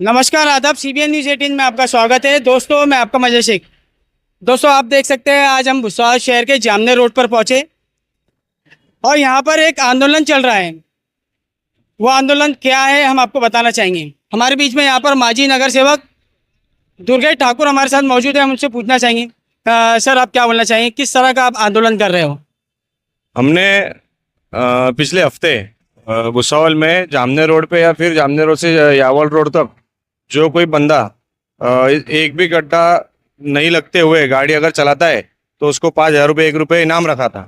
नमस्कार आदाब CBN news 18 में आपका स्वागत है। दोस्तों मैं आपका मजे शेख। दोस्तों आप देख सकते हैं आज हम भुसावल शहर के जामने रोड पर पहुंचे और यहाँ पर एक आंदोलन चल रहा है। वो आंदोलन क्या है हम आपको बताना चाहेंगे। हमारे बीच में यहाँ पर माजी नगर सेवक दुर्गेश ठाकुर हमारे साथ मौजूद है। हम उनसे पूछना चाहेंगे सर आप क्या बोलना चाहेंगे, किस तरह का आप आंदोलन कर रहे हो। हमने पिछले हफ्ते भुसावल में जामने रोड पे या फिर जामने रोड से यावल रोड तक जो कोई बंदा एक भी गड्ढा नहीं लगते हुए गाड़ी अगर चलाता है तो उसको 5,000 रुपये 1 रुपये इनाम रखा था।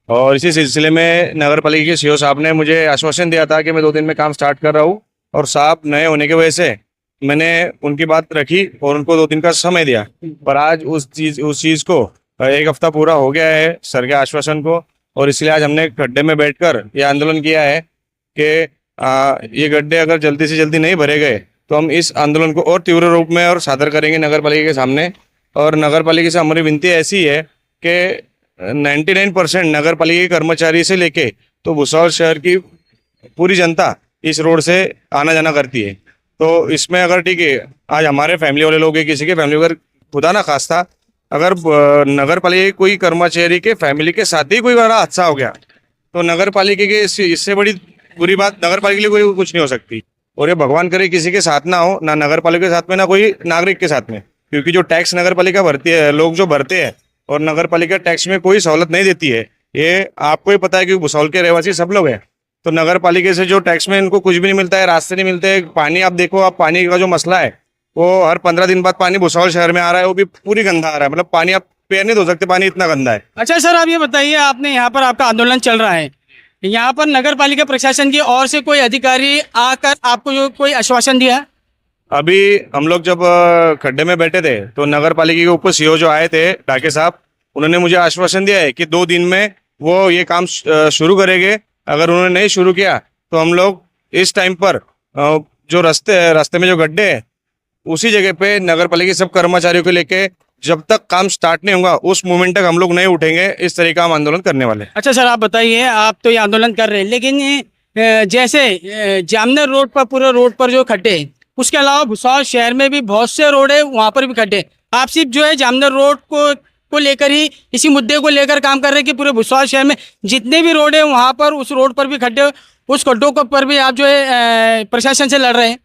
और इसी सिलसिले में नगर पालिका के सीओ साहब ने मुझे आश्वासन दिया था कि मैं 2 दिन में काम स्टार्ट कर रहा हूँ। और साहब नए होने की वजह से मैंने उनकी बात रखी और उनको 2 दिन का समय दिया। पर आज उस चीज़ को 1 हफ्ता पूरा हो गया है सर के आश्वासन को। और इसलिए आज हमने गड्ढे में बैठकर ये आंदोलन किया है कि ये गड्ढे अगर जल्दी से जल्दी नहीं भरे गए तो हम इस आंदोलन को और तीव्र रूप में और सादर करेंगे नगर पालिका के सामने। और नगर पालिका से हमारी विनती ऐसी है कि 99% नगर पालिका के कर्मचारी से लेके तो भुसावल शहर की पूरी जनता इस रोड से आना जाना करती है। तो इसमें अगर ठीक है आज हमारे फैमिली वाले लोग हैं, किसी के फैमिली अगर खुदा ना खास्ता अगर नगर पालिका के कोई कर्मचारी के फैमिली के साथ ही कोई बड़ा हादसा हो गया तो नगर पालिका के इससे बड़ी बुरी बात नगर पालिका के लिए कोई कुछ नहीं हो सकती। और ये भगवान करे किसी के साथ ना हो, ना नगर पालिका के साथ में ना कोई नागरिक के साथ में। क्योंकि जो टैक्स नगर पालिका भरती है, लोग जो भरते हैं और नगर पालिका टैक्स में कोई सहूलत नहीं देती है। ये आपको ही पता है कि भुसावल के रहवासी सब लोग हैं। तो नगर पालिका से जो टैक्स में इनको कुछ भी नहीं मिलता है, रास्ते नहीं मिलते। पानी आप देखो, आप पानी का जो मसला है वो हर 15 दिन बाद पानी भुसावल शहर में आ रहा है, वो भी पूरी गंदा आ रहा है। मतलब पानी आप पैर नहीं धो सकते, पानी इतना गंदा है। अच्छा सर आप ये बताइए, आपने यहाँ पर आपका आंदोलन चल रहा है, यहाँ पर नगर पालिका प्रशासन की ओर से कोई अधिकारी आकर आपको जो कोई आश्वासन दिया है? अभी हम लोग जब खड्डे में बैठे थे तो नगर पालिका के ऊपर सीओ जो आए थे डाके साहब, उन्होंने मुझे आश्वासन दिया है कि 2 दिन में वो ये काम शुरू करेंगे। अगर उन्होंने नहीं शुरू किया तो हम लोग इस टाइम पर जो रास्ते में जो गड्ढे हैं उसी जगह पे नगर पालिका के सब कर्मचारियों को लेके जब तक काम स्टार्ट नहीं होगा उस मोमेंट तक हम लोग नहीं उठेंगे। इस तरह का हम आंदोलन करने वाले हैं। अच्छा सर आप बताइए, आप तो ये आंदोलन कर रहे हैं लेकिन जैसे जामनगर रोड पर पूरे रोड पर जो खड्डे हैं, उसके अलावा भुसावल शहर में भी बहुत से रोड है, वहाँ पर भी खड्डे। आप सिर्फ जो है जामनगर रोड को लेकर ही इसी मुद्दे को लेकर काम कर रहे हैं कि पूरे भुसावल शहर में जितने भी रोड है वहाँ पर उस रोड पर भी खड्डे, उस खड्डों को पर भी आप जो है प्रशासन से लड़ रहे हैं?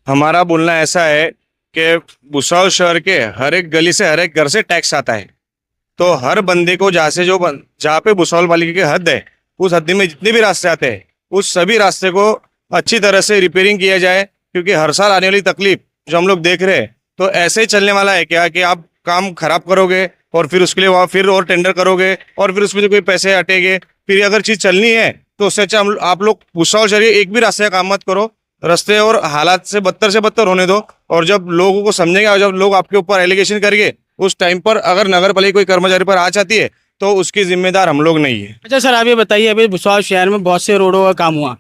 हमारा बोलना ऐसा है कि भुसावल शहर के हर एक गली से हर एक घर से टैक्स आता है। तो हर बंदे को जहाँ पे भुसावल पालिका की हद है उस हद में जितने भी रास्ते आते हैं उस सभी रास्ते को अच्छी तरह से रिपेयरिंग किया जाए। क्योंकि हर साल आने वाली तकलीफ जो हम लोग देख रहे हैं तो ऐसे ही चलने वाला है क्या कि आप काम खराब करोगे और फिर उसके लिए वहाँ फिर और टेंडर करोगे और फिर उसमें से कोई पैसे हटेंगे। फिर अगर चीज़ चलनी है तो उससे अच्छा आप लोग भुसावल शहर एक भी रास्ते का काम मत करो, रास्ते और हालात से बदतर होने दो। और जब लोगों को समझेंगे और जब लोग आपके ऊपर एलिगेशन करेंगे उस टाइम पर अगर नगर पालिका कोई कर्मचारी पर आ जाती है तो उसकी जिम्मेदार हम लोग नहीं है। अच्छा सर आप ये बताइए, अभी भुसावल शहर में बहुत से रोडों का काम हुआ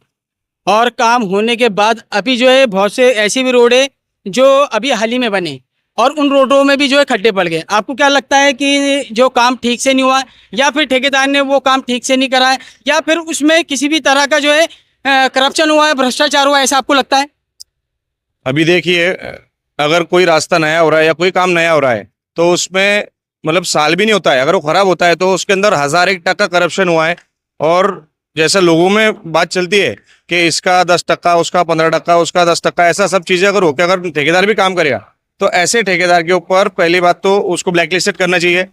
और काम होने के बाद अभी जो है बहुत से ऐसी भी रोड है जो अभी हाल ही में बने और उन रोडों में भी जो है खड्डे पड़ गए। आपको क्या लगता है कि जो काम ठीक से नहीं हुआ या फिर ठेकेदार ने वो काम ठीक से नहीं करा है या फिर उसमें किसी भी तरह का जो है करप्शन हुआ है, भ्रष्टाचार हुआ है, ऐसा आपको लगता है? अभी देखिए, अगर कोई रास्ता नया हो रहा है या कोई काम नया हो रहा है तो उसमें मतलब साल भी नहीं होता है, अगर वो खराब होता है तो उसके अंदर 1001% करप्शन हुआ है। और जैसा लोगों में बात चलती है कि इसका 10%, उसका 15%, उसका 10%, ऐसा सब चीज़ें अगर होकर अगर ठेकेदार भी काम करेगा तो ऐसे ठेकेदार के ऊपर पहली बात तो उसको ब्लैकलिस्टेड करना चाहिए।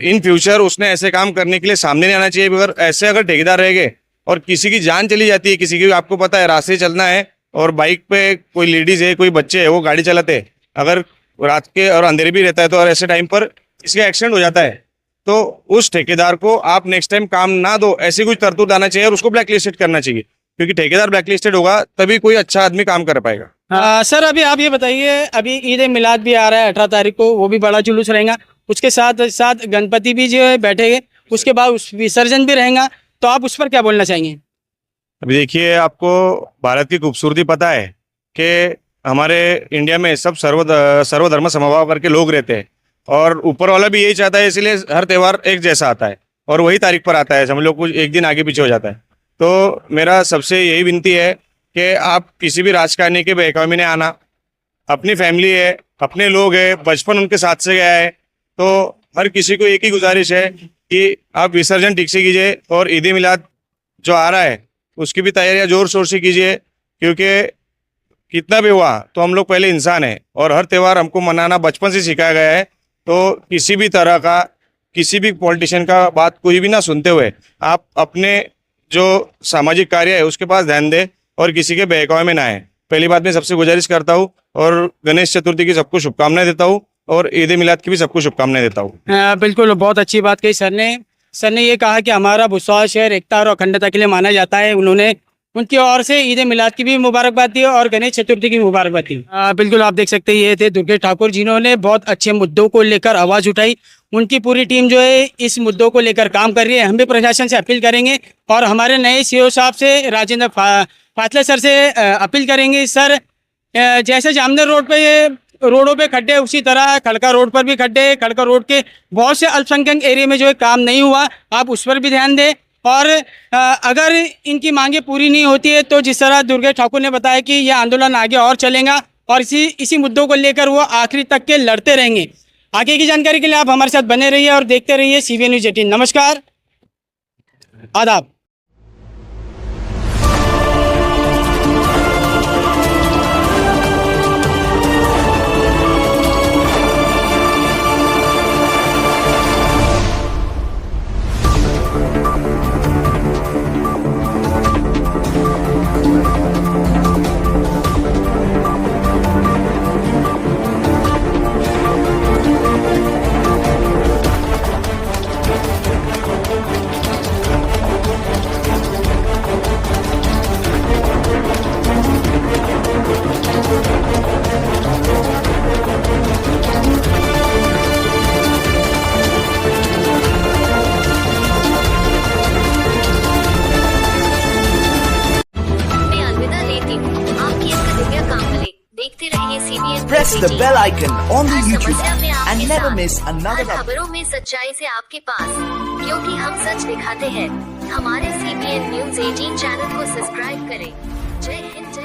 इन फ्यूचर उसने ऐसे काम करने के लिए सामने नहीं आना चाहिए। अगर ऐसे अगर ठेकेदार रहेंगे और किसी की जान चली जाती है, किसी की आपको पता है रास्ते चलना है और बाइक पे कोई लेडीज है, कोई बच्चे है, वो गाड़ी चलाते हैं, अगर रात के और अंधेरे भी रहता है तो और ऐसे टाइम पर इसका एक्सीडेंट हो जाता है तो उस ठेकेदार को आप नेक्स्ट टाइम काम ना दो, ऐसी कुछ तरतूद आना चाहिए और उसको ब्लैकलिस्टेड करना चाहिए। क्योंकि ठेकेदार ब्लैकलिस्टेड होगा तभी कोई अच्छा आदमी काम कर पाएगा। सर अभी आप ये बताइए, अभी ईद मिलाद भी आ रहा है 18 तारीख को, वो भी बड़ा जुलूस रहेगा, उसके साथ साथ गणपति भी जो है बैठेंगे, उसके बाद उस विसर्जन भी रहेगा, तो आप उस पर क्या बोलना चाहेंगे? अभी देखिए, आपको भारत की खूबसूरती पता है कि हमारे इंडिया में सब सर्वधर्म समभाव करके लोग रहते हैं और ऊपर वाला भी यही चाहता है, इसलिए हर त्यौहार एक जैसा आता है और वही तारीख पर आता है, समझ लो कुछ एक दिन आगे पीछे हो जाता है। तो मेरा सबसे यही विनती है कि आप किसी भी राजकारणी के बहकावे में नहीं आना। अपनी फैमिली है, अपने लोग हैं, बचपन उनके साथ से गया है, तो हर किसी को एक ही गुजारिश है कि आप विसर्जन ठीक से कीजिए और ईद मिलाद जो आ रहा है उसकी भी तैयारियां जोर शोर से कीजिए, क्योंकि कितना भी हुआ तो हम लोग पहले इंसान हैं और हर त्यौहार हमको मनाना बचपन से सिखाया गया है। तो किसी भी तरह का, किसी भी पॉलिटिशियन का बात कोई भी ना सुनते हुए आप अपने जो सामाजिक कार्य है उसके पास ध्यान दें और किसी के बहकावे में ना आए। पहली बात मैं सबसे गुजारिश करता हूँ और गणेश चतुर्थी की सबको शुभकामनाएं देता हूँ और ईद मिलाद की भी सबको शुभकामनाएं देता हूँ। बिल्कुल, बहुत अच्छी बात कही सर ने ये कहा कि हमारा भुसावल शहर एकता और अखंडता के लिए माना जाता है। उन्होंने उनकी ओर से ईद मिलाद की भी मुबारकबाद दी और गणेश चतुर्थी की मुबारकबाद दी। बिल्कुल, आप देख सकते हैं ये थे दुर्गेश ठाकुर, जिन्होंने बहुत अच्छे मुद्दों को लेकर आवाज़ उठाई। उनकी पूरी टीम जो है इस मुद्दों को लेकर काम कर रही है। हम भी प्रशासन से अपील करेंगे और हमारे नए सीओ साहब से राजेंद्र फातले सर से अपील करेंगे। सर, जैसे जामनेर रोड पे ये रोडों पे खड्डे, उसी तरह खड़का रोड पर भी खड्डे, खड़का रोड के बहुत से अल्पसंख्यक एरिया में जो है काम नहीं हुआ, आप उस पर भी ध्यान दें। और अगर इनकी मांगे पूरी नहीं होती है तो जिस तरह दुर्गेश ठाकुर ने बताया कि यह आंदोलन आगे और चलेगा और इसी मुद्दों को लेकर वो आखिरी तक के लड़ते रहेंगे। आगे की जानकारी के लिए आप हमारे साथ बने रहिए और देखते रहिए CBN News 18। नमस्कार, आदाब। देखते रहिए CBN Press the bell icon on the her YouTube समस्या में app आपके and never साथ। miss another हर update. खबरों में सच्चाई से आपके पास, क्योंकि हम सच दिखाते हैं। हमारे CBN News 18 चैनल को सब्सक्राइब करें। जय हिंद, जय